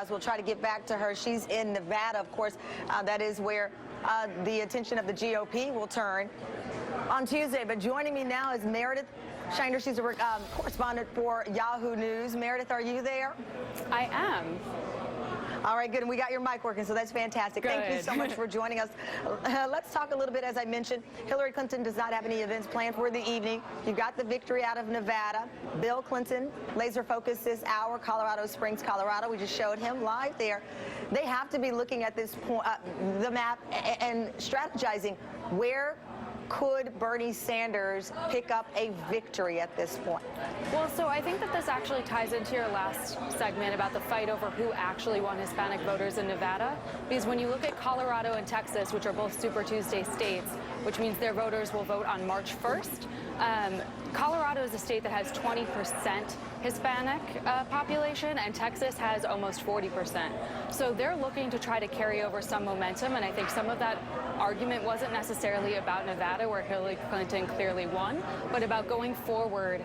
We'll try to get back to her. She's in Nevada, of course. That is where the attention of the GOP will turn on Tuesday. But joining me now is Meredith Shiner. She's a correspondent for Yahoo News. Meredith, are you there? I am. All right, good. And we got your mic working, so that's fantastic. Good. Thank you so much for joining us. Let's talk a little bit, as I mentioned, Hillary Clinton does not have any events planned for the evening. You got the victory out of Nevada. Bill Clinton, laser focus this hour, Colorado Springs, Colorado. We just showed him live there. They have to be looking at this point, the map, and strategizing where could Bernie Sanders pick up a victory at this point? Well, so I think that this actually ties into your last segment about the fight over who actually won Hispanic voters in Nevada. Because when you look at Colorado and Texas, which are both Super Tuesday states, which means their voters will vote on March 1st, Colorado is a state that has 20% Hispanic population, and Texas has almost 40%. So they're looking to try to carry over some momentum, and I think some of that argument wasn't necessarily about Nevada, where Hillary Clinton clearly won, but about going forward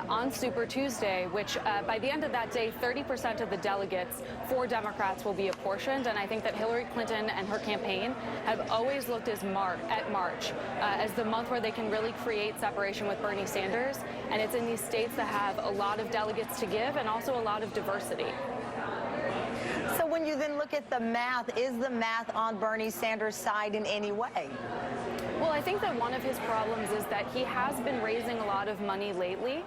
on Super Tuesday, which by the end of that day, 30% of the delegates for Democrats will be apportioned, and I think that Hillary Clinton and her campaign have always looked at March as the month where they can really create separation with Bernie Sanders, and it's in these states that have a lot of delegates to give and also a lot of diversity. So when you then look at the math, is the math on Bernie Sanders' side in any way? Well, I think that one of his problems is that he has been raising a lot of money lately,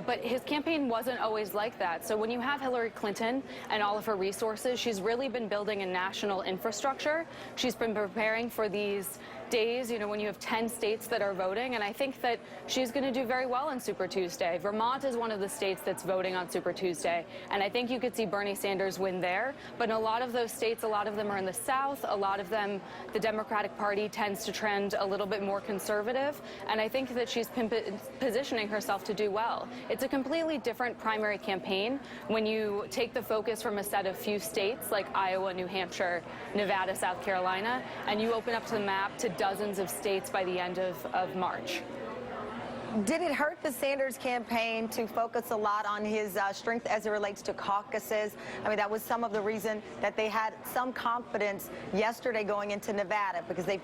but his campaign wasn't always like that. So when you have Hillary Clinton and all of her resources, she's really been building a national infrastructure. She's been preparing for these days, you know, when you have 10 states that are voting, and I think that she's going to do very well on Super Tuesday. Vermont is one of the states that's voting on Super Tuesday, and I think you could see Bernie Sanders win there. But in a lot of those states, a lot of them are in the South. A lot of them, the Democratic Party tends to trend a little bit more conservative, and I think that she's positioning herself to do well. It's a completely different primary campaign when you take the focus from a set of few states like Iowa, New Hampshire, Nevada, South Carolina, and you open up to the map to dozens of states by the end of March. Did it hurt the Sanders campaign to focus a lot on his strength as it relates to caucuses? I mean, that was some of the reason that they had some confidence yesterday going into Nevada, because they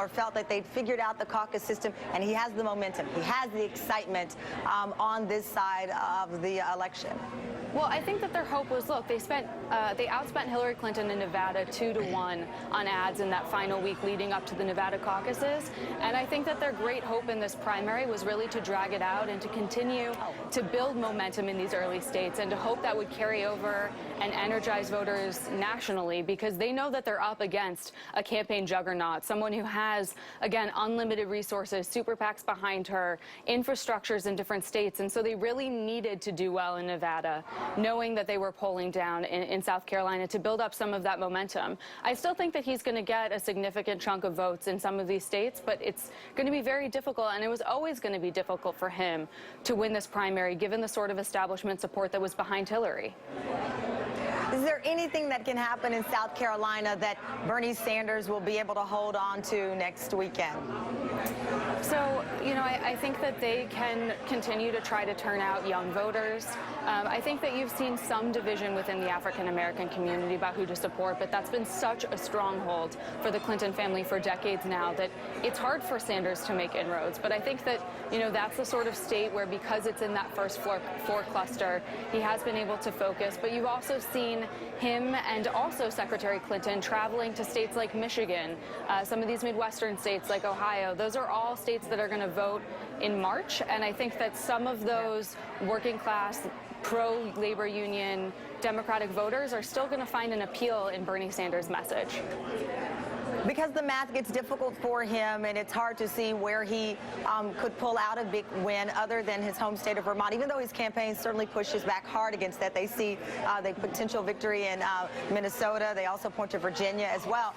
felt that they'd figured out the caucus system, and he has the momentum. He has the excitement on this side of the election. Well, I think that their hope was, look, they outspent Hillary Clinton in Nevada 2-1 on ads in that final week leading up to the Nevada caucuses. And I think that their great hope in this primary was really to drag it out and to continue to build momentum in these early states, and to hope that would carry over and energize voters nationally, because they know that they're up against a campaign juggernaut, someone who has, again, unlimited resources, super PACs behind her, infrastructures in different states. And so they really needed to do well in Nevada, knowing that they were polling down in South Carolina, to build up some of that momentum. I still think that he's going to get a significant chunk of votes in some of these states, but it's going to be very difficult, and it was always going to be difficult for him to win this primary, given the sort of establishment support that was behind Hillary. Is there anything that can happen in South Carolina that Bernie Sanders will be able to hold on to next weekend? So, you know, I think that they can continue to try to turn out young voters. I think that you've seen some division within the African-American community about who to support, but that's been such a stronghold for the Clinton family for decades now that it's hard for Sanders to make inroads. But I think that, you know, that's the sort of state where, because it's in that first floor cluster, he has been able to focus. But you've also seen him and also Secretary Clinton traveling to states like Michigan, some of these Midwestern states like Ohio. Those are all states that are going to vote in March, and I think that some of those working class, pro-labor union Democratic voters are still going to find an appeal in Bernie Sanders' message. Because the math gets difficult for him, and it's hard to see where he could pull out a big win other than his home state of Vermont, even though his campaign certainly pushes back hard against that. They see the potential victory in Minnesota. They also point to Virginia as well.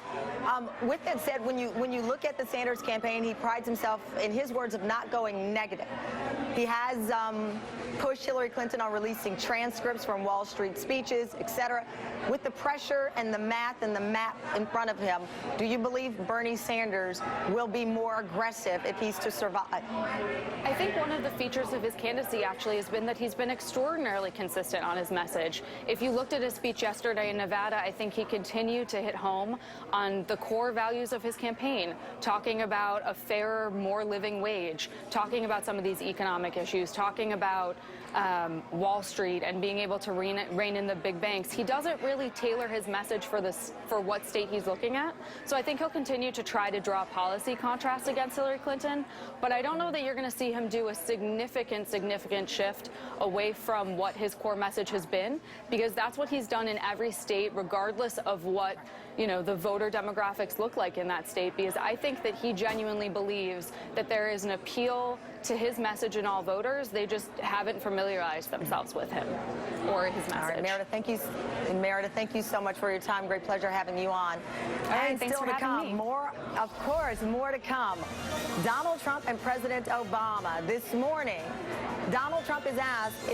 With that said, when you look at the Sanders campaign, he prides himself, in his words, of not going negative. He has pushed Hillary Clinton on releasing transcripts from Wall Street speeches, etc. With the pressure and the math and the map in front of him, do you believe Bernie Sanders will be more aggressive if he's to survive? I think one of the features of his candidacy actually has been that he's been extraordinarily consistent on his message. If you looked at his speech yesterday in Nevada, I think he continued to hit home on the core values of his campaign, talking about a fairer, more living wage, talking about some of these economic issues, talking about Wall Street and being able to rein in the big banks. He doesn't really tailor his message for what state he's looking at. So I think he'll continue to try to draw policy contrast against Hillary Clinton, but I don't know that you're going to see him do a significant shift away from what his core message has been, because that's what he's done in every state, regardless of what, you know, the voter demographics look like in that state, because I think that he genuinely believes that there is an appeal to his message in all voters. They just haven't familiarized themselves with him or his message. All right, Meredith, thank you so much for your time. Great pleasure having you on. All right, and thanks still for to having come, me. more to come. Donald Trump and President Obama this morning. Donald Trump is asked